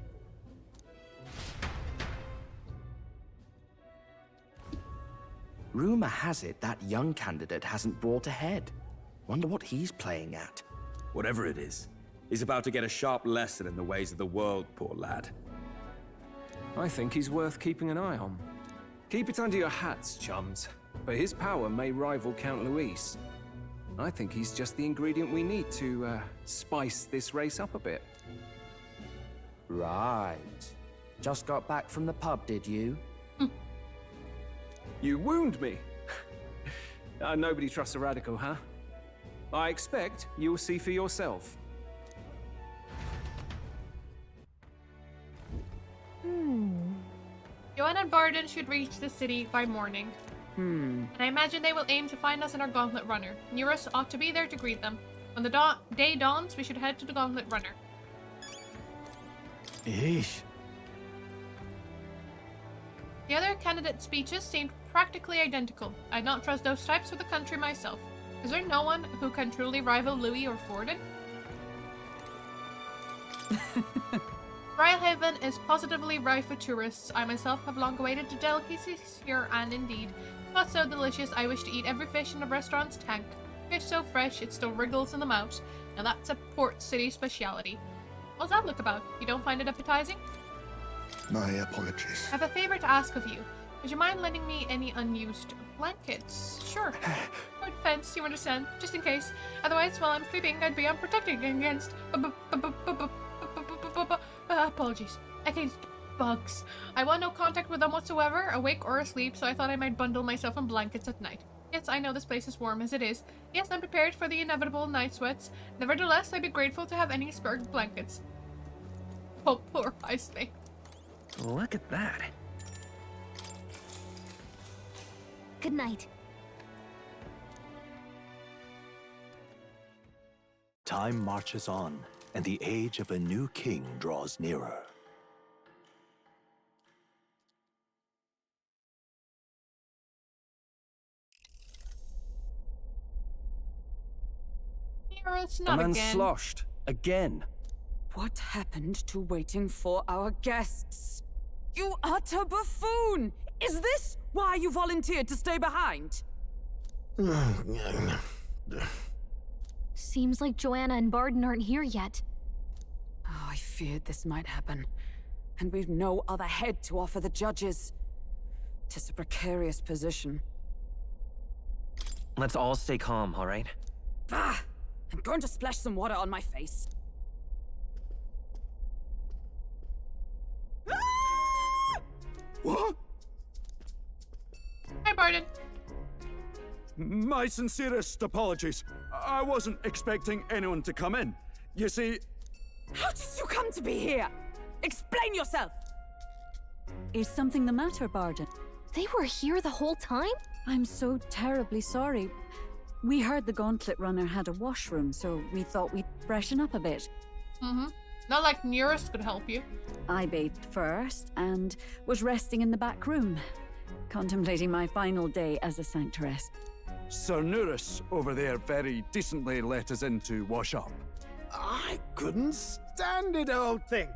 Rumor has it that young candidate hasn't brought a head. Wonder what he's playing at. Whatever it is, he's about to get a sharp lesson in the ways of the world, poor lad. I think he's worth keeping an eye on. Keep it under your hats, chums. But his power may rival Count Luis. I think he's just the ingredient we need to, spice this race up a bit. Right. Just got back from the pub, did you? You wound me! Nobody trusts a radical, huh? I expect you'll see for yourself. Joanna and Barden should reach the city by morning. And I imagine they will aim to find us in our Gauntlet Runner. Eurus ought to be there to greet them. When the day dawns, we should head to the Gauntlet Runner. Eesh. The other candidate speeches seemed practically identical. I'd not trust those types for the country myself. Is there no one who can truly rival Louis or Forden? Brylehaven is positively rife with tourists. I myself have long awaited the delicacies here, and indeed, not so delicious I wish to eat every fish in the restaurant's tank. Fish so fresh it still wriggles in the mouth. Now that's a port city speciality. What's that look about? You don't find it appetizing? My apologies. I have a favor to ask of you. Would you mind lending me any unused blankets? Sure. No defense, you understand, just in case. Otherwise, while I'm sleeping, I'd be unprotected against apologies. Against bugs. I want no contact with them whatsoever, awake or asleep, so I thought I might bundle myself in blankets at night. Yes, I know this place is warm as it is. Yes, I'm prepared for the inevitable night sweats. Nevertheless, I'd be grateful to have any spare blankets. Oh, poor Iceman. Look at that. Good night. Time marches on, and the age of a new king draws nearer. It's The not man's again. sloshed. Again. What happened to waiting for our guests? You utter buffoon! Is this why you volunteered to stay behind? Seems like Joanna and Barden aren't here yet. Oh, I feared this might happen. And we've no other head to offer the judges. 'Tis a precarious position. Let's all stay calm, all right? Ah! I'm going to splash some water on my face. What? Hi, Barden. My sincerest apologies. I wasn't expecting anyone to come in. You see... How did you come to be here? Explain yourself! Is something the matter, Barden? They were here the whole time? I'm so terribly sorry. We heard the Gauntlet Runner had a washroom, so we thought we'd freshen up a bit. Mm-hmm. Not like Nearest could help you. I bathed first and was resting in the back room, contemplating my final day as a sanctoress. Sir Nuris over there very decently let us in to wash up. I couldn't stand it, old thing.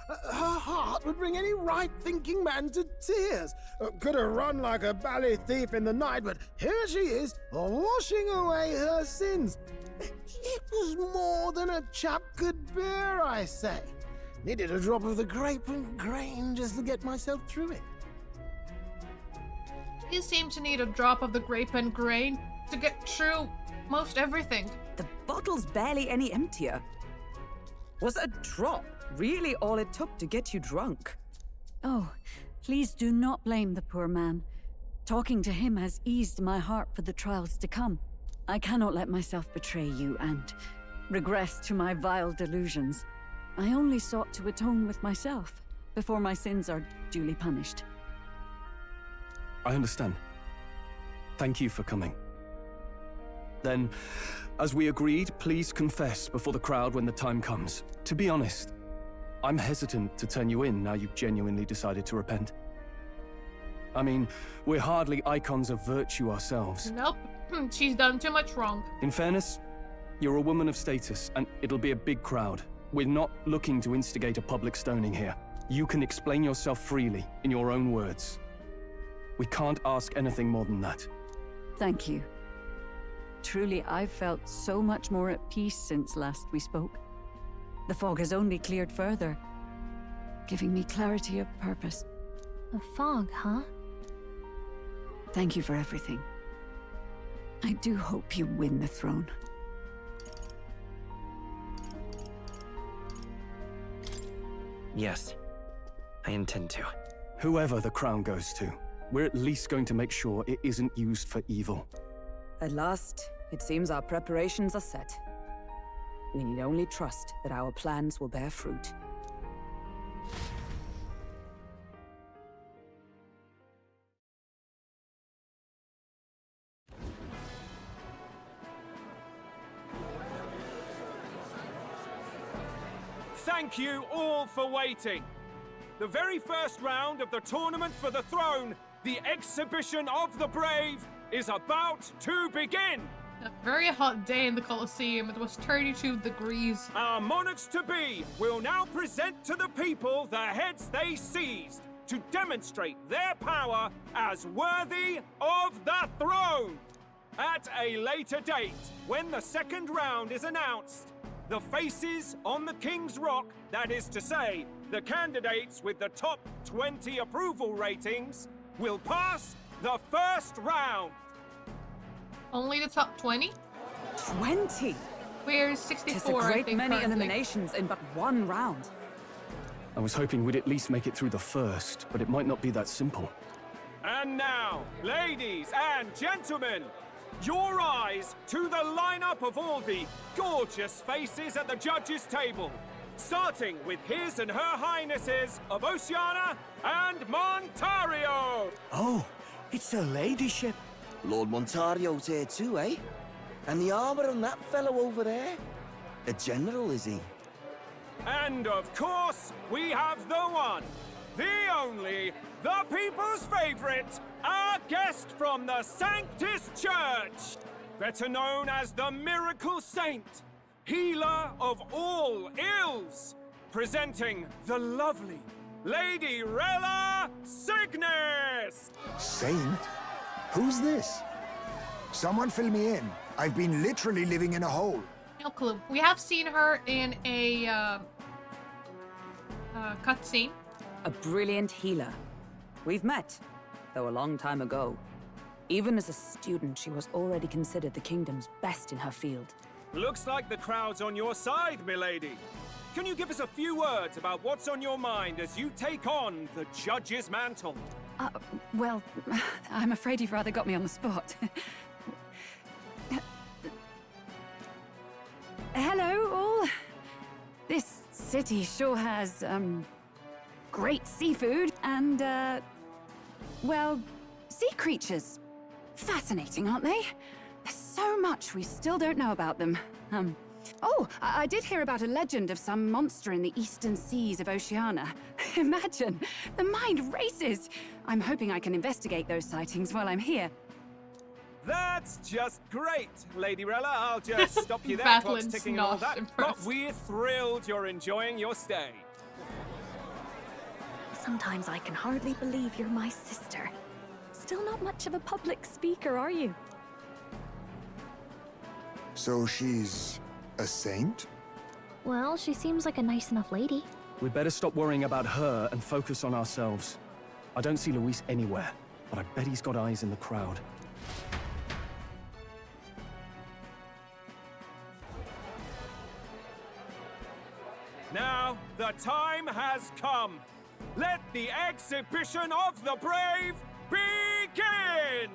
Her heart would bring any right-thinking man to tears. Could have run like a ballet thief in the night, but here she is, washing away her sins. It was more than a chap could bear, I say. Needed a drop of the grape and grain just to get myself through it. You seem to need a drop of the grape and grain to get through most everything. The bottle's barely any emptier. Was a drop really all it took to get you drunk? Oh, please do not blame the poor man. Talking to him has eased my heart for the trials to come. I cannot let myself betray you and regress to my vile delusions. I only sought to atone with myself before my sins are duly punished. I understand. Thank you for coming. Then, as we agreed, please confess before the crowd when the time comes. To be honest, I'm hesitant to turn you in now you've genuinely decided to repent. I mean, we're hardly icons of virtue ourselves. Nope. She's done too much wrong. In fairness, you're a woman of status, and it'll be a big crowd. We're not looking to instigate a public stoning here. You can explain yourself freely, in your own words. We can't ask anything more than that. Thank you. Truly, I've felt so much more at peace since last we spoke. The fog has only cleared further, giving me clarity of purpose. A fog, huh? Thank you for everything. I do hope you win the throne. Yes, I intend to. Whoever the crown goes to, we're at least going to make sure it isn't used for evil. At last, it seems our preparations are set. We need only trust that our plans will bear fruit. Thank you all for waiting. The very first round of the tournament for the throne, the exhibition of the brave, is about to begin. A very hot day in the Colosseum. It was 32 degrees. Our monarchs-to-be will now present to the people the heads they seized to demonstrate their power as worthy of the throne. At a later date, when the second round is announced, the faces on the King's Rock, that is to say, the candidates with the top 20 approval ratings, will pass the first round. Only the top 20? 20? We're 64, Tis a I great think, many currently. eliminations in but one round. I was hoping we'd at least make it through the first, but it might not be that simple. And now, ladies and gentlemen, your eyes to the lineup of all the gorgeous faces at the judges' table, starting with His and Her Highnesses of Oceania and Montario. Oh, it's her ladyship. Lord Montario's here too, eh? And the armor on that fellow over there? A general, is he? And of course, we have the one, the only, the people's favorite, our guest from the Sanctus Church, better known as the Miracle Saint, healer of all ills, presenting the lovely Lady Rella Cygnus! Saint? Who's this? Someone fill me in. I've been literally living in a hole. No clue. We have seen her in a cutscene. A brilliant healer. We've met, though a long time ago. Even as a student, she was already considered the kingdom's best in her field. Looks like the crowd's on your side, milady. Can you give us a few words about what's on your mind as you take on the judge's mantle? Well, I'm afraid you've rather got me on the spot. Hello, all. This city sure has, great seafood and, well, sea creatures. Fascinating, aren't they? There's so much we still don't know about them. Oh, I did hear about a legend of some monster in the eastern seas of Oceania. Imagine, the mind races. I'm hoping I can investigate those sightings while I'm here. That's just great, Lady Rella. I'll just stop you there. Battlin's Clock's ticking and all not that. impressed. But we're thrilled you're enjoying your stay. Sometimes I can hardly believe you're my sister. Still not much of a public speaker, are you? So she's a saint? Well, she seems like a nice enough lady. We'd better stop worrying about her and focus on ourselves. I don't see Luis anywhere, but I bet he's got eyes in the crowd. Now, the time has come. Let the exhibition of the brave begin!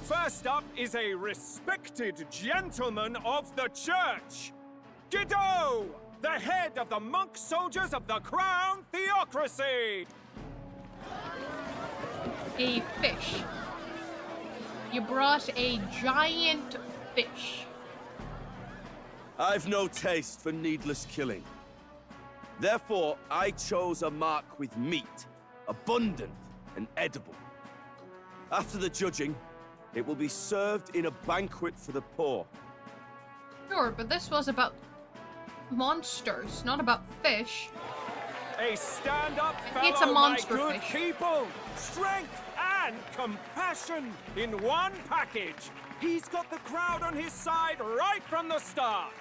First up is a respected gentleman of the church. Guido, the head of the monk soldiers of the Crown Theocracy. A fish. You brought a giant fish. I've no taste for needless killing. Therefore, I chose a mark with meat, abundant and edible. After the judging, it will be served in a banquet for the poor. Sure, but this was about monsters, not about fish. A stand-up fellow, It's a monster my good fish. people. Strength and compassion in one package. He's got the crowd on his side right from the start.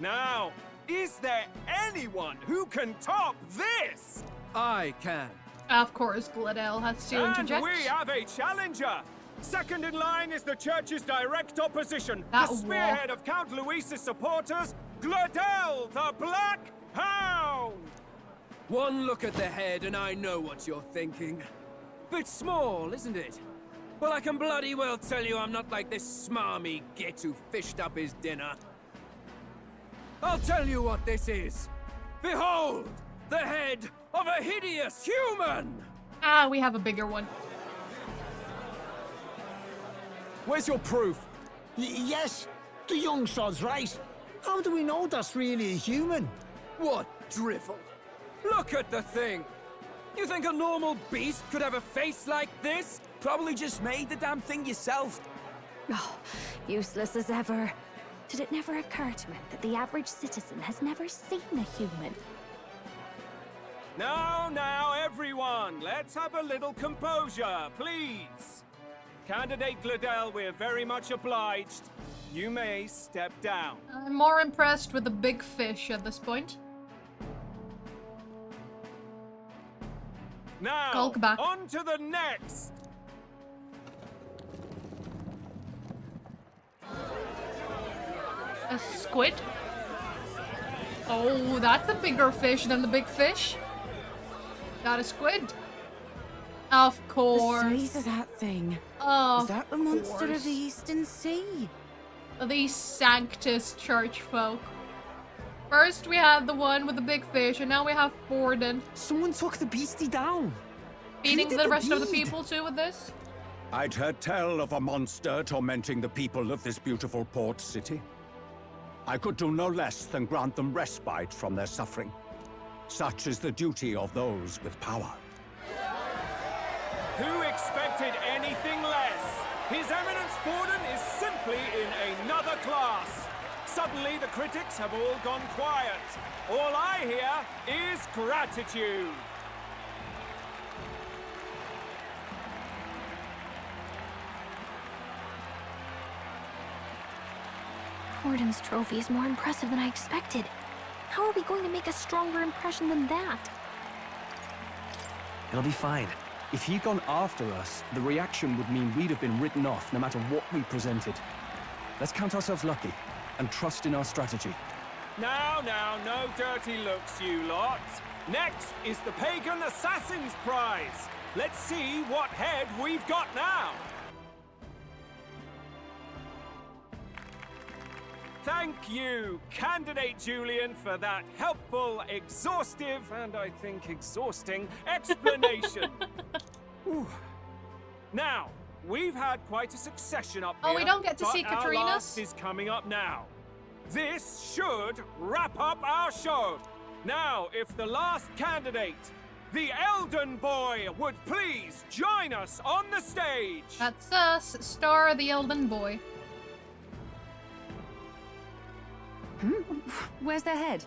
Now, is there anyone who can top this? I can. Of course, Gladel has to And interject. we have a challenger. Second in line is the church's direct opposition, That the spearhead of Count Luis's supporters, Gladel the Black Hound. One look at the head and I know what you're thinking. Bit small, isn't it? Well, I can bloody well tell you I'm not like this smarmy git who fished up his dinner. I'll tell you what this is. Behold, the head of a hideous human! Ah, we have a bigger one. Where's your proof? Yes, the young sod's right. How do we know that's really a human? What drivel? Look at the thing! You think a normal beast could have a face like this? Probably just made the damn thing yourself. Oh, useless as ever. Did it never occur to him that the average citizen has never seen a human? Now, everyone, let's have a little composure, please. Candidate Gladel, we're very much obliged. You may step down. I'm more impressed with the big fish at this point. Now, Skulk back. on to the next. A squid? Oh, that's a bigger fish than the big fish. Got a squid. Of course. The size of that thing. Oh, Is that the monster of the Eastern Sea? These Sanctus church folk. First we had the one with the big fish, and now we have Forden. Someone took the beastie down. Feeding the rest of the people too with this? I'd heard tell of a monster tormenting the people of this beautiful port city. I could do no less than grant them respite from their suffering. Such is the duty of those with power. Who expected anything less? His Eminence Forden is simply in another class. Suddenly the critics have all gone quiet. All I hear is gratitude. Forden's trophy is more impressive than I expected. How are we going to make a stronger impression than that? It'll be fine. If he'd gone after us, the reaction would mean we'd have been written off no matter what we presented. Let's count ourselves lucky and trust in our strategy. Now, no dirty looks, you lot. Next is the Pagan Assassin's Prize. Let's see what head we've got now. Thank you, Candidate Julian, for that helpful, exhaustive, and I think exhausting explanation. Ooh. Now, we've had quite a succession up here. Oh, we don't get to see but our Katarina's? last is coming up now. This should wrap up our show. Now, if the last candidate, the Elden Boy, would please join us on the stage. That's us, Star the Elden Boy. Where's their head?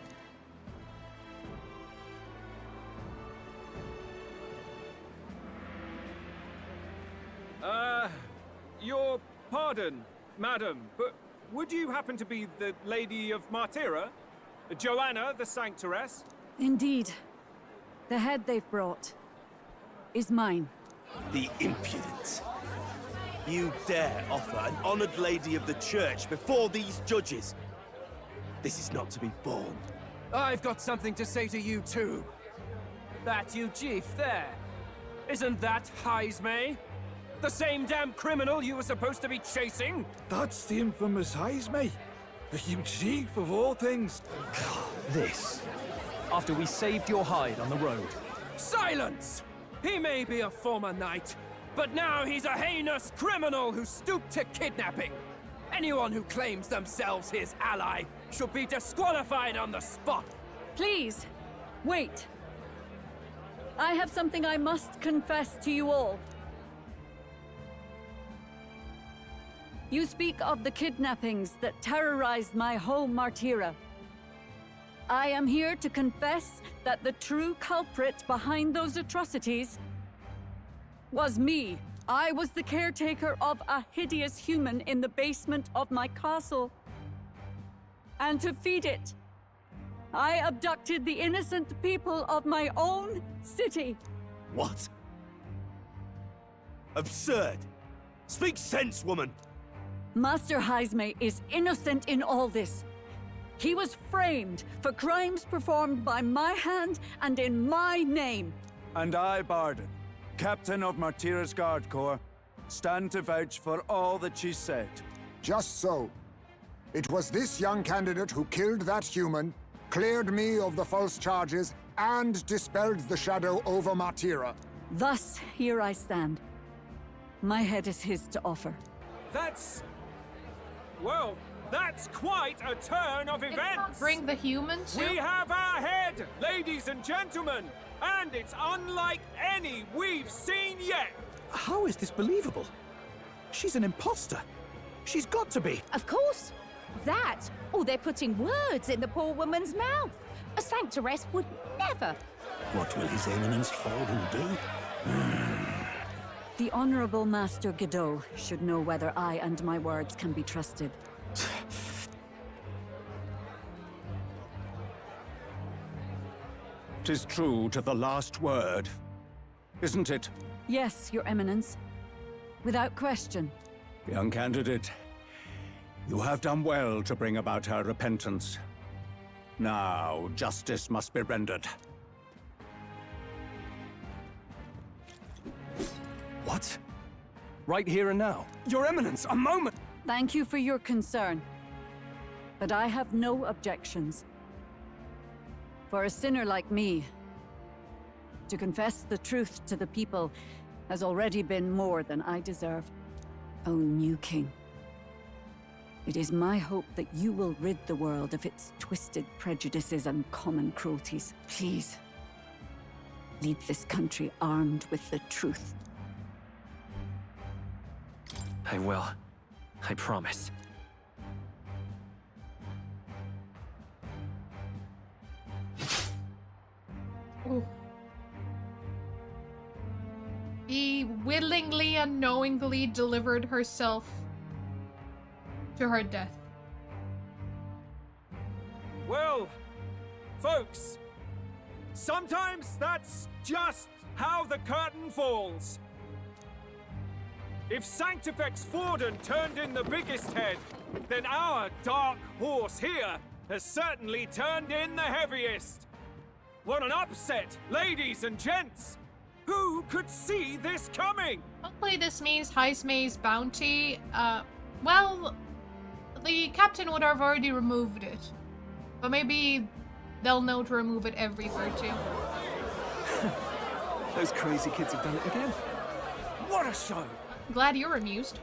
Your pardon, madam, but would you happen to be the Lady of Martira? Joanna, the Sanctoress? Indeed. The head they've brought is mine. The impudence. You dare offer an honored lady of the church before these judges? This is not to be borne. I've got something to say to you too. That you chief there. Isn't that Heismay? The same damn criminal you were supposed to be chasing? That's the infamous Heismay. The huge chief of all things. This. After we saved your hide on the road. Silence! He may be a former knight, but now he's a heinous criminal who stooped to kidnapping. Anyone who claims themselves his ally should be disqualified on the spot. Please, wait. I have something I must confess to you all. You speak of the kidnappings that terrorized my home, Martira. I am here to confess that the true culprit behind those atrocities was me. I was the caretaker of a hideous human in the basement of my castle. And to feed it, I abducted the innocent people of my own city. What? Absurd. Speak sense, woman. Master Heismay is innocent in all this. He was framed for crimes performed by my hand and in my name. And I, Barden, Captain of Martira's Guard Corps, stand to vouch for all that she said. Just so. It was this young candidate who killed that human, cleared me of the false charges, and dispelled the shadow over Martira. Thus, here I stand. My head is his to offer. That's... well, that's quite a turn of events. Bring the humans. We have our head, ladies and gentlemen, and it's unlike any we've seen yet. How is this believable? She's an imposter. She's got to be. Of course. That, or they're putting words in the poor woman's mouth. A sanctoress would never. What will His Eminence Forden do? The Honorable Master Godot should know whether I and my words can be trusted. 'Tis true to the last word, isn't it? Yes, Your Eminence. Without question. Young candidate, you have done well to bring about her repentance. Now, justice must be rendered. What? Right here and now? Your Eminence, a moment! Thank you for your concern. But I have no objections. For a sinner like me, to confess the truth to the people has already been more than I deserve. O new king, it is my hope that you will rid the world of its twisted prejudices and common cruelties. Please, lead this country armed with the truth. I will. I promise. Ooh. He willingly and knowingly delivered herself to her death. Well, folks, sometimes that's just how the curtain falls. If Sanctifex Forden turned in the biggest head, then our dark horse here has certainly turned in the heaviest. What an upset, ladies and gents! Who could see this coming? Hopefully this means Heismay's bounty, well, the captain would have already removed it. But maybe they'll know to remove it everywhere too. Those crazy kids have done it again. What a show! Glad you're amused.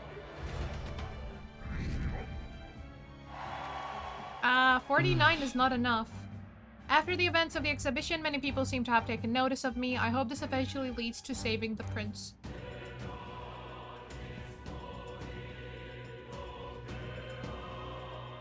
49 is not enough. After the events of the exhibition, many people seem to have taken notice of me. I hope this eventually leads to saving the prince.